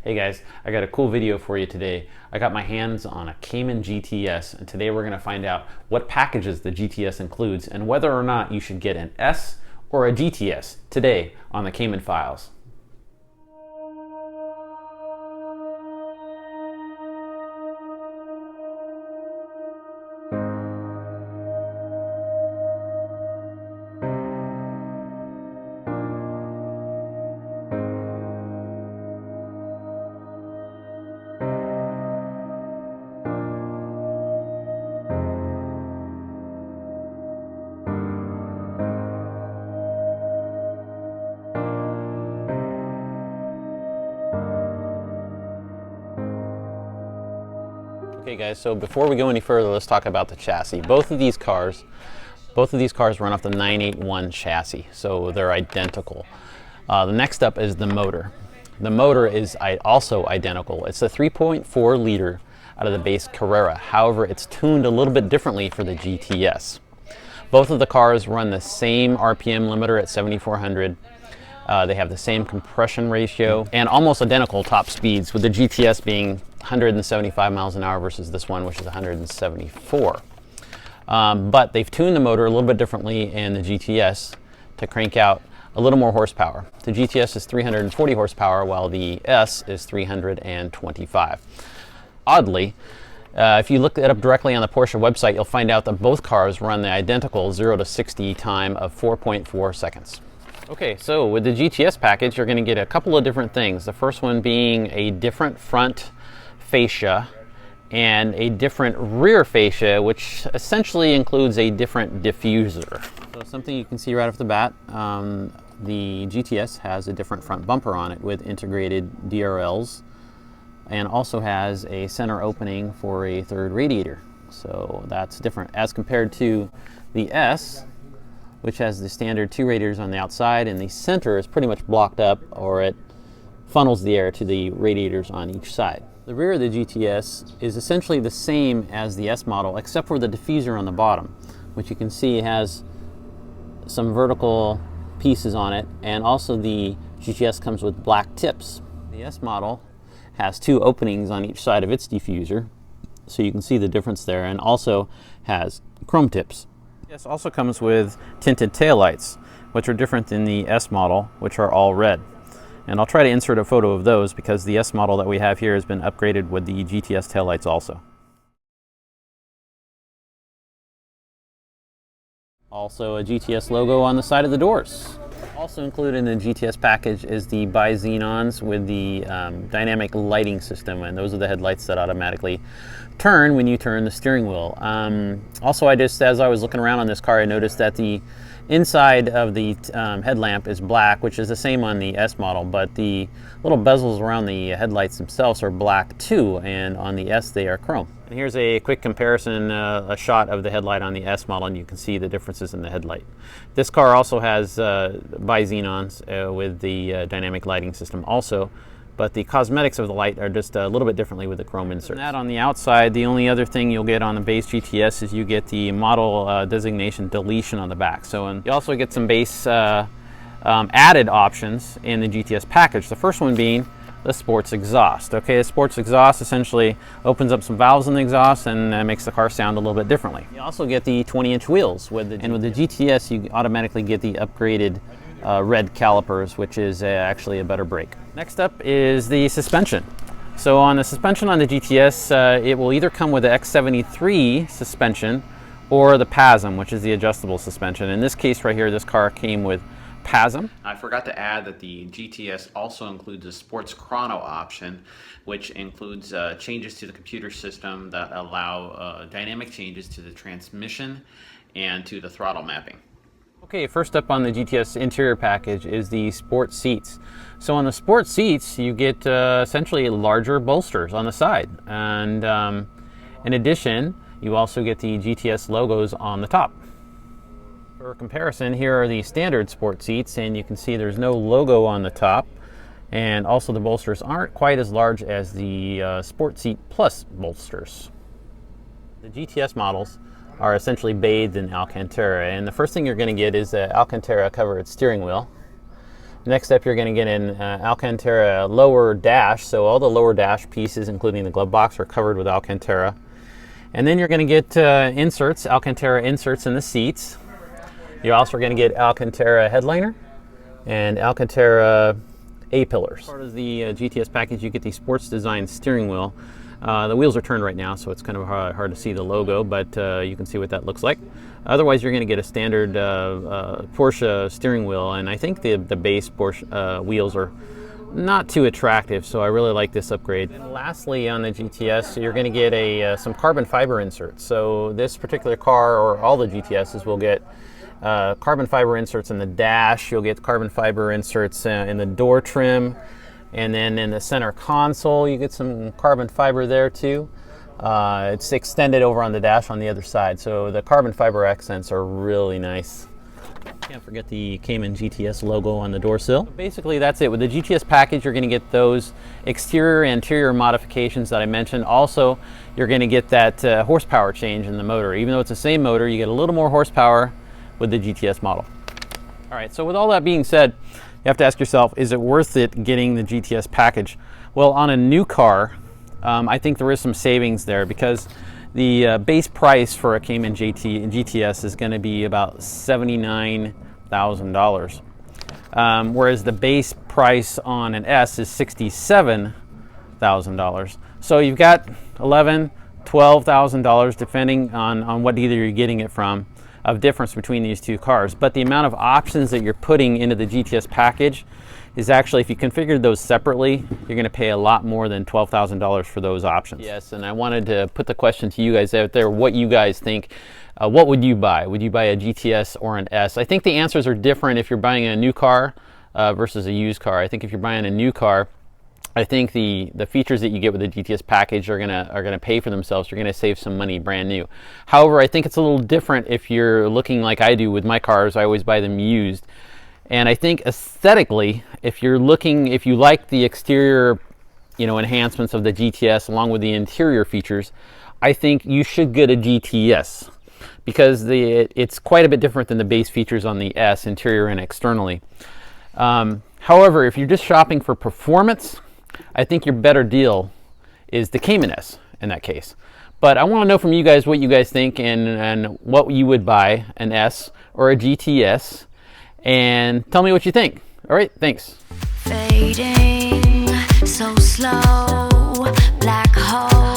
Hey guys, I got a cool video for you today. I got my hands on a Cayman GTS, and today we're going to find out what packages the GTS includes and whether or not you should get an S or a GTS today on the Cayman Files. Okay guys, so before we go any further, let's talk about the chassis. Both of these cars run off the 981 chassis, so they're identical. The next up is the motor. The motor is also identical. It's a 3.4 liter out of the base Carrera. However, it's tuned a little bit differently for the GTS. Both of the cars run the same RPM limiter at 7,400. They have the same compression ratio and almost identical top speeds, with the GTS being 175 miles an hour versus this one, which is 174. But they've tuned the motor a little bit differently in the GTS to crank out a little more horsepower. The GTS is 340 horsepower, while the S is 325. Oddly, if you look it up directly on the Porsche website, you'll find out that both cars run the identical 0 to 60 time of 4.4 seconds. Okay, so with the GTS package, you're going to get a couple of different things. The first one being a different front fascia and a different rear fascia, which essentially includes a different diffuser. So something you can see right off the bat, the GTS has a different front bumper on it with integrated DRLs, and also has a center opening for a third radiator. So that's different as compared to the S, which has the standard 2 radiators on the outside, and the center is pretty much blocked up, or it funnels the air to the radiators on each side. The rear of the GTS is essentially the same as the S model, except for the diffuser on the bottom, which you can see has some vertical pieces on it, and also the GTS comes with black tips. The S model has 2 openings on each side of its diffuser, so you can see the difference there, and also has chrome tips. This also comes with tinted taillights, which are different than the S model, which are all red. And I'll try to insert a photo of those because the S model that we have here has been upgraded with the GTS taillights also. Also a GTS logo on the side of the doors. Also included in the GTS package is the bi-xenons with the dynamic lighting system, and those are the headlights that automatically turn when you turn the steering wheel. Also, as I was looking around on this car, I noticed that the inside of the headlamp is black, which is the same on the S model, but the little bezels around the headlights themselves are black too, and on the S they are chrome. And here's a quick comparison, a shot of the headlight on the S model, and you can see the differences in the headlight. This car also has bi-xenons with the dynamic lighting system also, but the cosmetics of the light are just a little bit differently with the chrome inserts. And that on the outside, the only other thing you'll get on the base GTS is you get the model designation deletion on the back. So, and you also get some base added options in the GTS package. The first one being the sports exhaust. Okay, the sports exhaust essentially opens up some valves in the exhaust and makes the car sound a little bit differently. You also get the 20-inch wheels, with the GTS you automatically get the upgraded red calipers, which is actually a better brake. Next up is the suspension. So on the suspension on the GTS, it will either come with the X73 suspension or the PASM, which is the adjustable suspension. In this case right here, this car came with PASM. I forgot to add that the GTS also includes a sports chrono option, which includes changes to the computer system that allow dynamic changes to the transmission and to the throttle mapping. Okay, first up on the GTS interior package is the sport seats. So on the sport seats, you get essentially larger bolsters on the side. And in addition, you also get the GTS logos on the top. For comparison, here are the standard sport seats, and you can see there's no logo on the top. And also the bolsters aren't quite as large as the Sport Seat Plus bolsters. The GTS models are essentially bathed in Alcantara, and the first thing you're going to get is the Alcantara covered steering wheel. Next up, you're going to get an Alcantara lower dash. So all the lower dash pieces, including the glove box, are covered with Alcantara. And then you're going to get inserts, Alcantara inserts in the seats. You're also going to get Alcantara headliner and Alcantara A-pillars. Part of the GTS package, you get the sports design steering wheel. The wheels are turned right now, so it's kind of hard to see the logo, but you can see what that looks like. Otherwise, you're going to get a standard Porsche steering wheel, and I think the base Porsche wheels are not too attractive, so I really like this upgrade. And lastly, on the GTS, you're going to get some carbon fiber inserts. So this particular car, or all the GTSs, will get carbon fiber inserts in the dash. You'll get carbon fiber inserts in the door trim. And then in the center console, you get some carbon fiber there too. It's extended over on the dash on the other side. So the carbon fiber accents are really nice. Can't forget the Cayman GTS logo on the door sill. So basically that's it. With the GTS package, you're going to get those exterior and interior modifications that I mentioned. Also, you're going to get that horsepower change in the motor. Even though it's the same motor, you get a little more horsepower with the GTS model. All right, so with all that being said, you have to ask yourself, is it worth it getting the GTS package? Well, on a new car, I think there is some savings there, because the base price for a Cayman GTS is going to be about $79,000, whereas the base price on an S is $67,000. So you've got $11,000, $12,000, depending on what dealer you're getting it from, of difference between these two cars. But the amount of options that you're putting into the GTS package is actually, if you configure those separately, you're going to pay a lot more than $12,000 for those options. Yes, and I wanted to put the question to you guys out there, what you guys think. What would you buy? Would you buy a GTS or an S? I think the answers are different if you're buying a new car versus a used car. I think if you're buying a new car, I think the features that you get with the GTS package are gonna pay for themselves. You're gonna save some money brand new. However, I think it's a little different if you're looking like I do with my cars. I always buy them used. And I think aesthetically, if you like the exterior, enhancements of the GTS along with the interior features, I think you should get a GTS, because it's quite a bit different than the base features on the S, interior and externally. However, if you're just shopping for performance, I think your better deal is the Cayman S in that case. But I want to know from you guys what you guys think, and what you would buy, an S or a GTS, and tell me what you think. All right, thanks. Fading so slow, black hole.